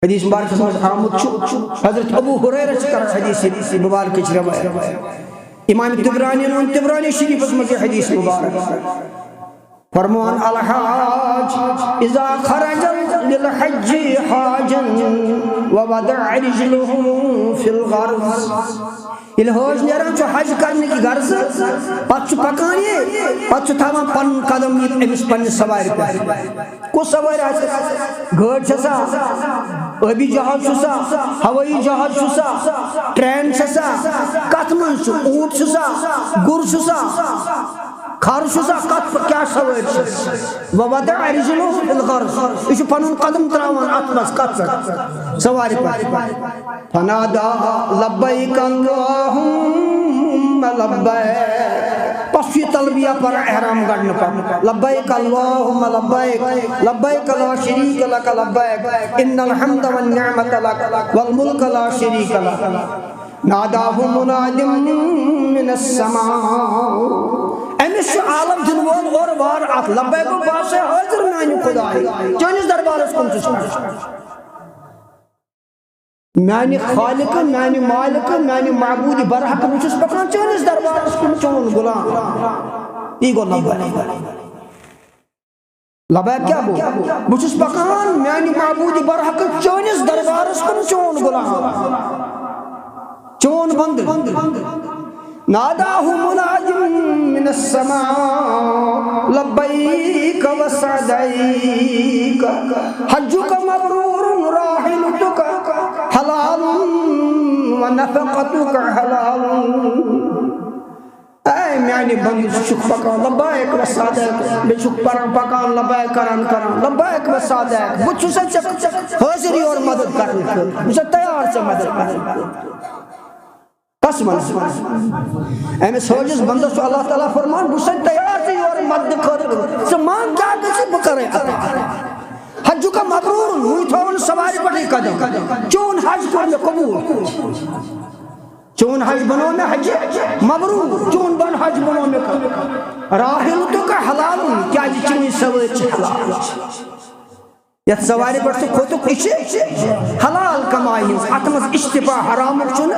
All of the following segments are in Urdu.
حدیث مبارک میں آمد حضرت ابو حریرہ کر حدیث مبارک روایت امام طبرانی شریف میں حدیث مبارک فرمان الحاج اذا خرج للحج حاجا ووضع رجله في الغرز الحاج نیران حج کرنے کی غرض پتہ پکان یہ پتہ تھاوان پن قدم امس پنس سواری پہ کس سواری گاڑ چھسا ابی جہاز چھسا ہوائی جہاز چھسا ٹرین چھسا کت من اونٹ چھسا گر چھسا خر چھسا کت کیا سواری ووضع رجله في الغرز یہ پن قدم تراوان ات مز کت سواری پہ فنادا لبیک اللہم لبیک پس یہ تلبیہ پر احرام گڑھنے پر لبیک اللہم لبیک لبیک لا شریک لک لبیک ان الحمد والنعمت لک والملک لا شریک لک ناداہ مناد من السماء امس عالم دنوال اور وار ات لبیک باسے حاضر میانی خدای چانس دربارس کن میانی خالق میانی مالک میانی معبود برحق بچس پکان چانس دربارس کن چون غلام یہ گو لبیک لبیک کیا گو بچس پکان میانی معبود برحق چانس دربارس کن چون غلام چون بند ناداہ مناد من السماء لبیک وسعدیک حجک مبرور راحلتک حلال ونفقتک حلال اے میانی بند شک پکان لبیک وسعدیک بے شک پکان لبیک کران لبیک وسعدیک بچو سے حاضری اور مدد کرنے مجھے تیار سے مدد کرنے قسم ایمس حاجز بندہ سو اللہ تعالیٰ فرمان بسن تیار سے اور مدد کر زمان کیا کسی بکرے حج کا مبرور ہوئی تھون سواری پڑی قدم چون حج کر میں قبول چون حج بنو میں حج مبرور چون بن حج بنو میں راحل تو کا حلال کیا جی چونی سواری حلال یہ سواری پر تو خود کچھ حلال کمائی اتمز اشتباہ حرام چون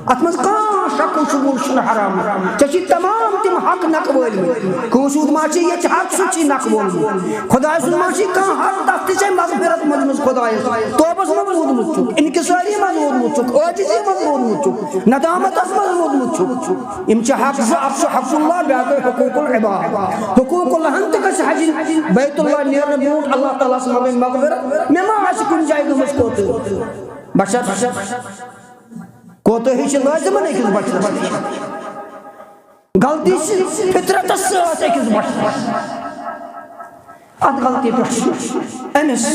اتمز کان شک شبور شن حرام چچی تمام تم حق نقبول کوشود ماچی یہ حق سچی نقبول خدا سن ماچی کان حق دستی سے مغفرت مجمز خدا توبہ مبرود مچک انکساری مبرود مچک عاجزی مبرود مچک ندامت مبرود مچک امچہ حق افسو حق اللہ بیاکر حقوق العباد حقوق اللہ انت کس حجی بیت اللہ نیر نبیوت اللہ تعالیٰ سے مغفرت میں ما عاشقون جائے گا مجھ کوتے بشر کوتے ہی چھ لازم نہیں کس بچہ غلطی سے فطرت ساتھ کس بچہ ات غلطی پر امس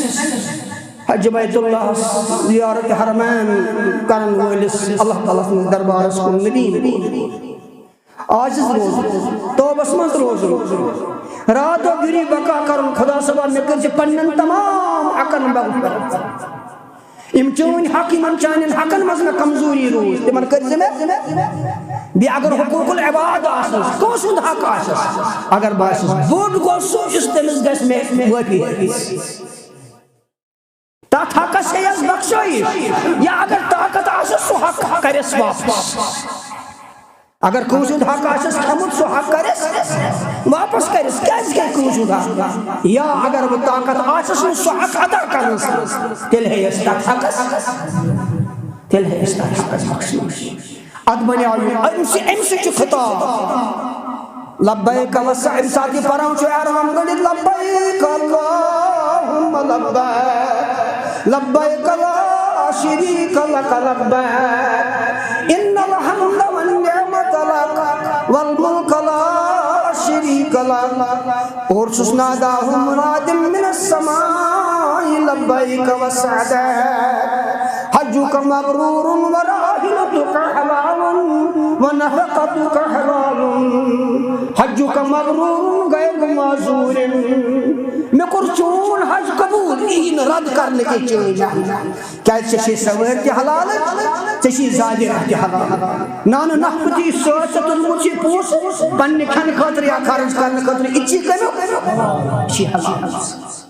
حج بیت اللہ زیارت حرمین کرن ویلس اللہ تعالیٰ سے دربار اسکن ندیم آجز روز توبس من روز رات و گری بقا کرن خدا سبا نکر سے پنن تمام حقن بغفرت امچون حقی من چانن حقن مزن کمزوری روز تمن کرز میں بھی اگر حقوق العباد آسس کوسند حق آسس اگر باسس بوڑ گوسو استمز گس میں وفی تا حق سے یز بخشوئی یا اگر طاقت آسس سو حق کرس واپس اگر کوشود حق آسس کھمد سو حق کرس واپس کرس کیس کہ کوشود حق یا اگر وہ طاقت آسس سو حق ادا کرنس تل ہے استاد حقس تل ہے استاد حقس بخشوش ادمنی آئیو امسی چو خطاب لبیک وسع امساتی پرام چو ارام گلید لبیک اللہم لبیک لبیک لا شریک لک لبیک ان الحمد والنعمت لک والملک لا شریک لک اور سسناداہ مناد من السماء لبیک وسعدیک حجک مبرور وراحلتک حلال ونفقتک حلال حجک مبرور غیر معذور میں کر چون حج قبول این رد کرنے کے چیزیں کیا چشی سویر تی حلال چشی زادر تی حلال نان نحفتی سوچت المچی پوس بننے کھن خاطر یا خارج کرنے خاطر اچھی کرو چی حلال